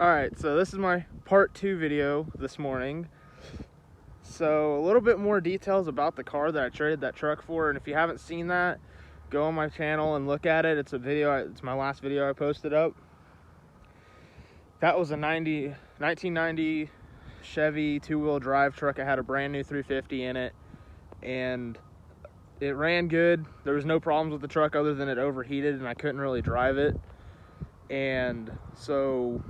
Alright, so this is my part 2 video this morning. So a little bit more details about the car that I traded that truck for, and if you haven't seen that, go on my channel and look at it. It's it's my last video I posted up. That was a 1990 Chevy two-wheel drive truck. I had a brand new 350 in it, and it ran good. There was no problems with the truck other than it overheated and I couldn't really drive it. And so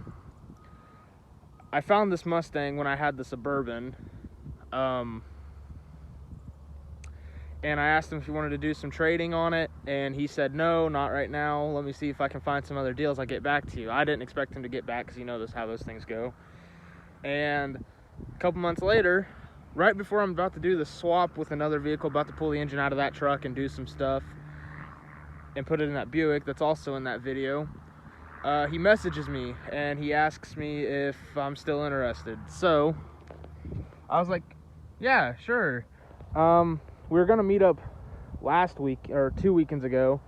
I found this Mustang when I had the Suburban, and I asked him if he wanted to do some trading on it, and he said no, not right now. Let me see if I can find some other deals. I'll get back to you. I didn't expect him to get back because you know how those things go. And a couple months later, right before I'm about to do the swap with another vehicle, about to pull the engine out of that truck and do some stuff and put it in that Buick that's also in that video, he messages me and he asks me if I'm still interested. So I was like, yeah, sure. We were gonna meet up last week or 2 weekends ago,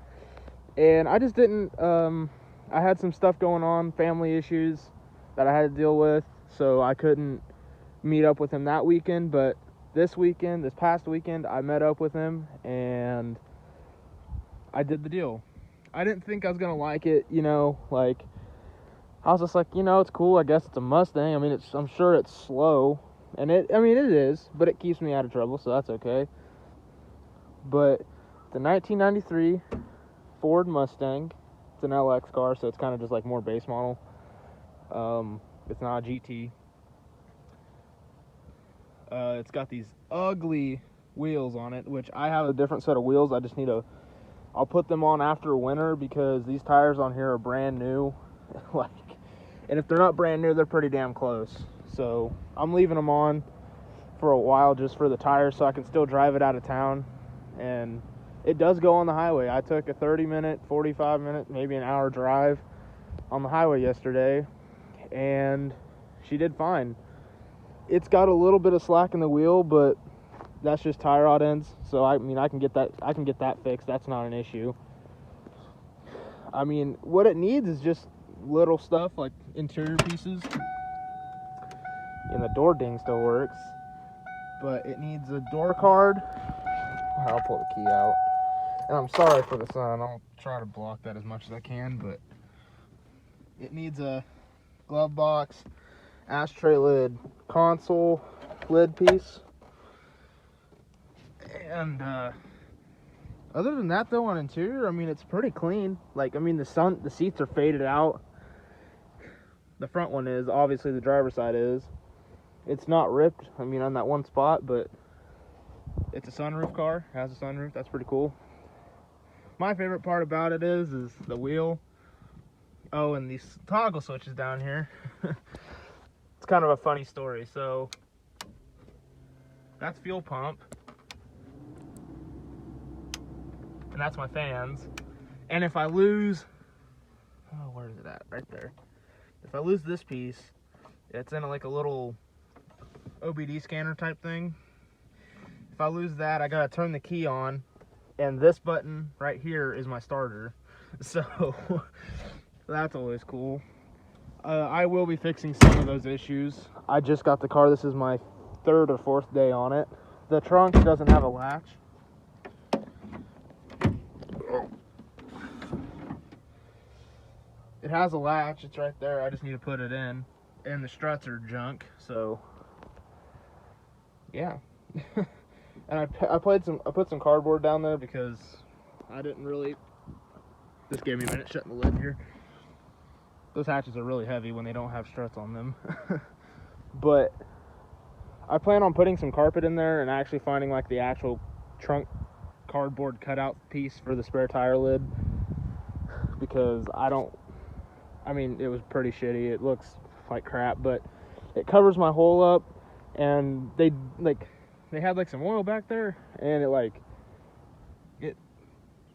and I just didn't. I had some stuff going on, family issues that I had to deal with, so I couldn't meet up with him that weekend. But this past weekend, I met up with him and I did the deal. I didn't think I was gonna like it, like I was just like, it's cool. I guess it's a Mustang. I mean, I'm sure it's slow, and it is, but it keeps me out of trouble, so that's okay. But the 1993 Ford Mustang, it's an LX car, so it's kind of just like more base model. It's not a GT. It's got these ugly wheels on it, which I have a different set of wheels. I just need I'll put them on after winter because these tires on here are brand new. And if they're not brand new, they're pretty damn close. So I'm leaving them on for a while just for the tires so I can still drive it out of town. And it does go on the highway. I took a 30-minute, 45-minute, maybe an hour drive on the highway yesterday, and she did fine. It's got a little bit of slack in the wheel, but that's just tie rod ends. So I can get that fixed. That's not an issue. I mean, what it needs is just little stuff like interior pieces, and the door ding still works, but it needs a door card. I'll pull the key out, and I'm sorry for the sun. I'll try to block that as much as I can, but it needs a glove box, ashtray lid, console lid piece. And other than that, though, on interior, I mean, it's pretty clean. The seats are faded out. The front one is, obviously the driver's side is. It's not ripped, on that one spot, but it's a sunroof car. It has a sunroof. That's pretty cool. My favorite part about it is the wheel. Oh, and these toggle switches down here. It's kind of a funny story. So that's fuel pump, and that's my fans. And if I lose, where is it at? Right there. If I lose this piece, it's in like a little OBD scanner type thing. If I lose that, I gotta turn the key on, and this button right here is my starter. So that's always cool. I will be fixing some of those issues. I just got the car. This is my 3rd or 4th day on it. The trunk doesn't have a latch. It has a latch. It's right there. I just need to put it in. And the struts are junk, so yeah. And I put some cardboard down there because I didn't really. Just gave me a minute shutting the lid here. Those hatches are really heavy when they don't have struts on them. But I plan on putting some carpet in there and actually finding like the actual trunk cardboard cutout piece for the spare tire lid, because it was pretty shitty. It looks like crap, but it covers my hole up, and they had like some oil back there, and it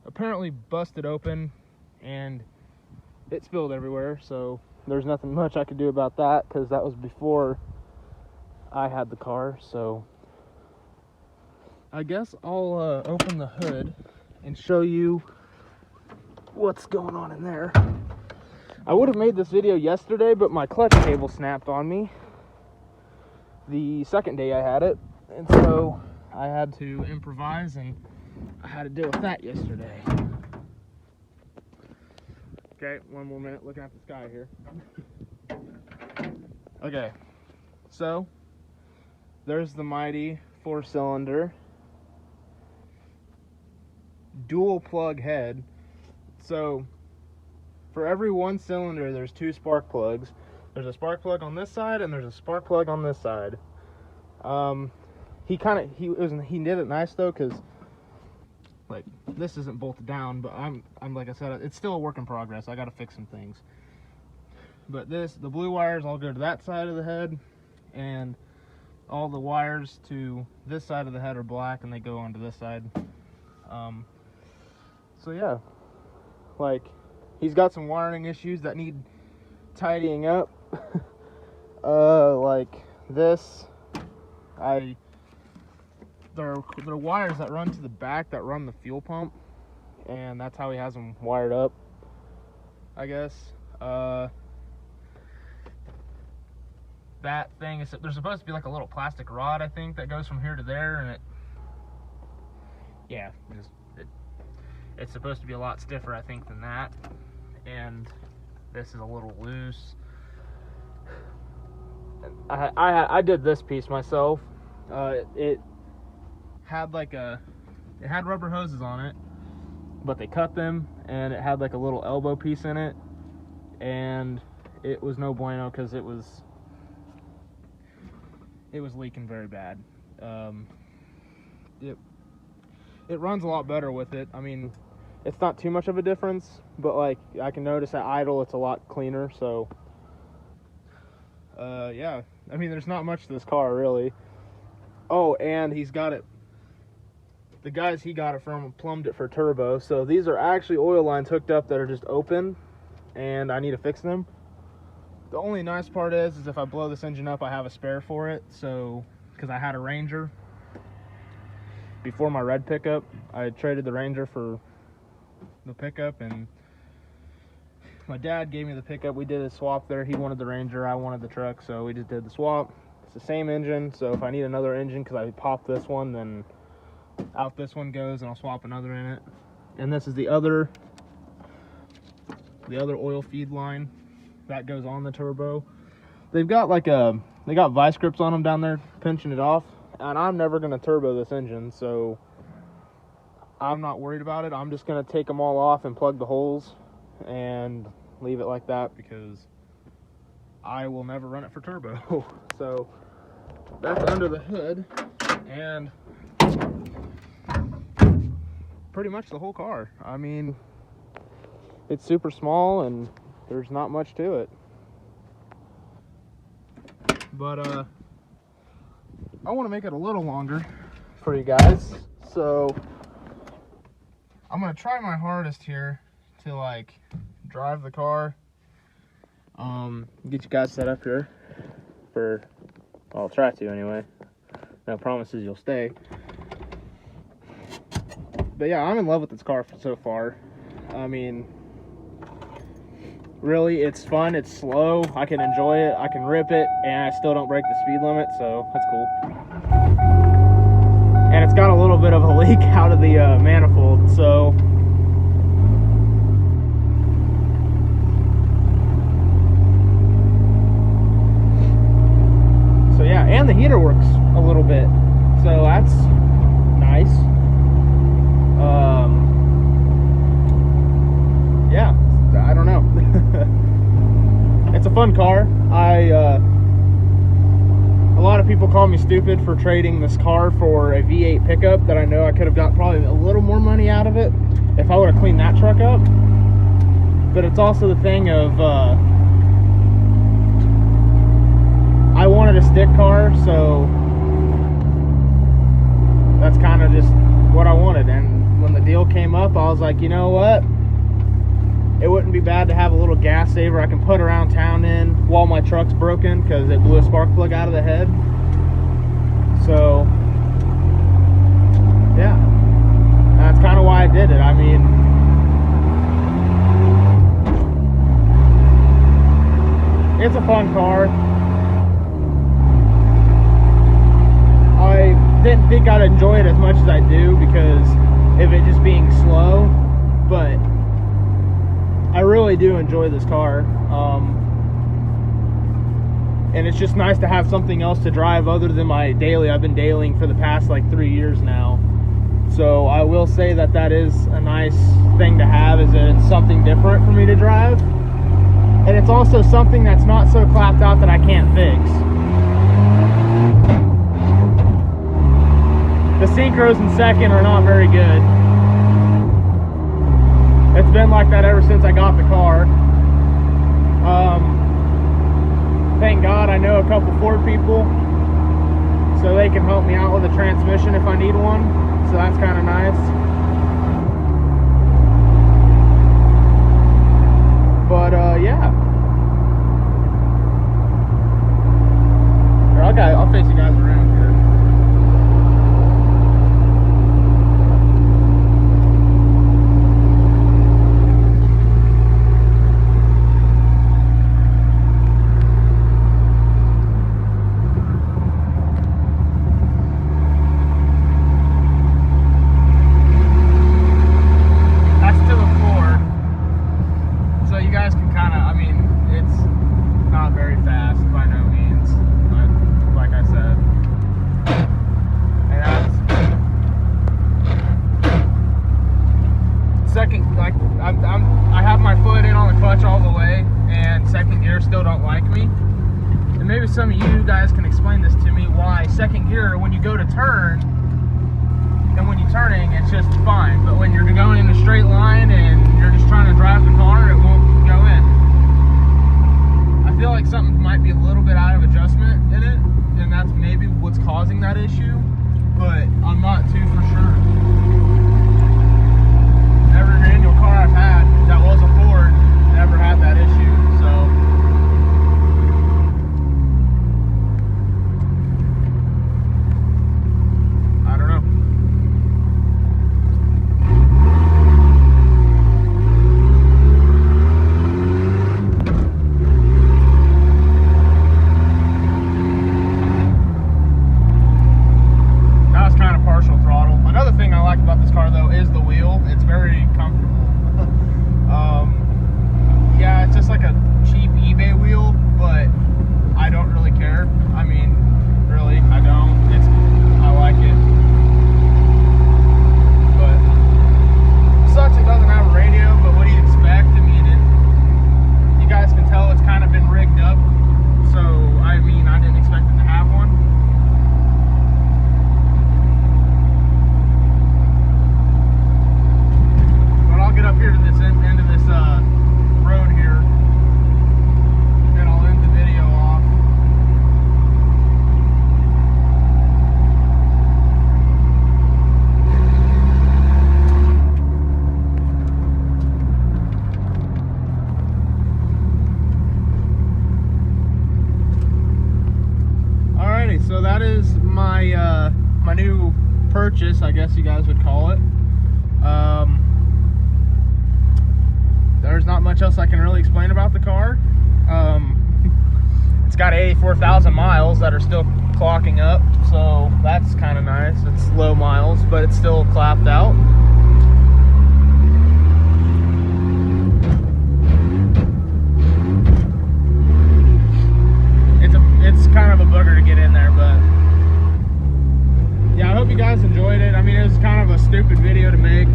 apparently busted open and it spilled everywhere. So there's nothing much I could do about that because that was before I had the car. So I guess I'll open the hood and show you what's going on in there. I would have made this video yesterday, but my clutch cable snapped on me the second day I had it, and so I had to improvise, and I had to deal with that yesterday. Okay, one more minute looking at the sky here. Okay, so there's the mighty 4-cylinder dual plug head. So for every one cylinder, there's 2 spark plugs. There's a spark plug on this side, and there's a spark plug on this side. He did it nice though, because like this isn't bolted down, but I'm like I said, it's still a work in progress. I got to fix some things. But the blue wires all go to that side of the head, and all the wires to this side of the head are black, and they go onto this side. So yeah, like he's got some wiring issues that need tidying up. Like this, they're wires that run to the back that run the fuel pump, and that's how he has them wired up, I guess. That thing is, there's supposed to be like a little plastic rod, I think, that goes from here to there, and it's supposed to be a lot stiffer, I think, than that. And this is a little loose. I did this piece myself. It had rubber hoses on it, but they cut them, and it had like a little elbow piece in it, and it was no bueno because it was leaking very bad. It runs a lot better with it. I mean, it's not too much of a difference, but like I can notice at idle it's a lot cleaner. So yeah, I mean, there's not much to this car really. Oh, and he's got it, the guys he got it from plumbed it for turbo, so these are actually oil lines hooked up that are just open, and I need to fix them. The only nice part is if I blow this engine up, I have a spare for it. So, because I had a Ranger before my red pickup, I traded the Ranger for the pickup, and my dad gave me the pickup. We did a swap there. He wanted the Ranger, I wanted the truck, so we just did the swap. It's the same engine, so if I need another engine because I popped this one, then out this one goes, and I'll swap another in it. And this is the other oil feed line that goes on the turbo. They've got they got vice grips on them down there pinching it off, and I'm never going to turbo this engine, so I'm not worried about it. I'm just going to take them all off and plug the holes and leave it like that, because I will never run it for turbo. So that's under the hood, and pretty much the whole car. I mean, it's super small and there's not much to it. But I want to make it a little longer for you guys, so I'm gonna try my hardest here to like drive the car, get you guys set up here for, well, I'll try to anyway. No promises you'll stay. But yeah, I'm in love with this car so far. I mean, really, it's fun, it's slow, I can enjoy it, I can rip it, and I still don't break the speed limit, so that's cool. And it's got a little bit of a leak out of the manifold, so yeah, and the heater works a little bit, so that's nice. Yeah, I don't know. It's a fun car. A lot of people call me stupid for trading this car for a V8 pickup that I know I could have got probably a little more money out of it if I would have cleaned that truck up. But it's also the thing of I wanted a stick car, so that's kind of just what I wanted. And when the deal came up, I was like, you know what? It wouldn't be bad to have a little gas saver I can put around town in while my truck's broken, because it blew a spark plug out of the head. So yeah, that's kind of why I did it. I mean, it's a fun car. I didn't think I'd enjoy it as much as I do because of it just being slow, but I really do enjoy this car. And it's just nice to have something else to drive other than my daily. I've been dailying for the past like 3 years now. So I will say that that is a nice thing to have, is that it's something different for me to drive. And it's also something that's not so clapped out that I can't fix. The synchros in second are not very good. It's been like that ever since I got the car. Thank God I know a couple Ford people, so they can help me out with a transmission if I need one. So that's kind of nice. But yeah. Here, I'll face you guys around here. I have my foot in on the clutch all the way, and second gear still don't like me. And maybe some of you guys can explain this to me, why second gear, when you go to turn, and when you're turning, it's just fine. But when you're going in a straight line and you're just trying to drive the car, it won't go in. I feel like something might be a little bit out of adjustment in it, and that's maybe what's causing that issue, but I'm not too for sure. Every manual car I've had that was a Ford never had that issue, so I don't know. That was kind of partial throttle. Another thing I like about this car though is the wheel. It's very comfortable. Yeah, it's just like a cheap eBay wheel, but I don't really care. I mean, really, I don't. I like it. But sucks it doesn't have a radio, but what do you expect? I mean, you guys can tell it's kind of been rigged up. So, I mean, I didn't expect it to have one. But I'll get up here to this end of this road here, and I'll end the video off. Alrighty, so that is my my new purchase, I guess you guys would call it. There's not much else I can really explain about the car. It's got 84,000 miles that are still clocking up, so that's kind of nice. It's low miles, but it's still clapped out. It's kind of a booger to get in there, but yeah, I hope you guys enjoyed it. I mean, it was kind of a stupid video to make,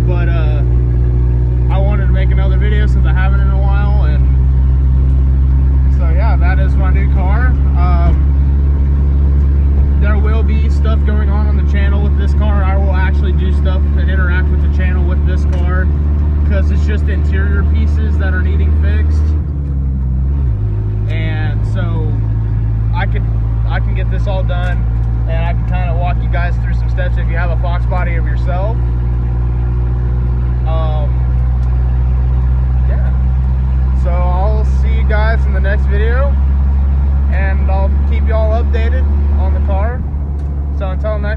but I wanted to make another video since I haven't in a while, and so yeah, that is my new car. There will be stuff going on the channel with this car. I will actually do stuff and interact with the channel with this car, because it's just interior pieces that are needing fixed, and so I can get this all done, and I can kind of walk you guys through some steps if you have a Fox body of yourself. So I'll see you guys in the next video, and I'll keep you all updated on the car. So until next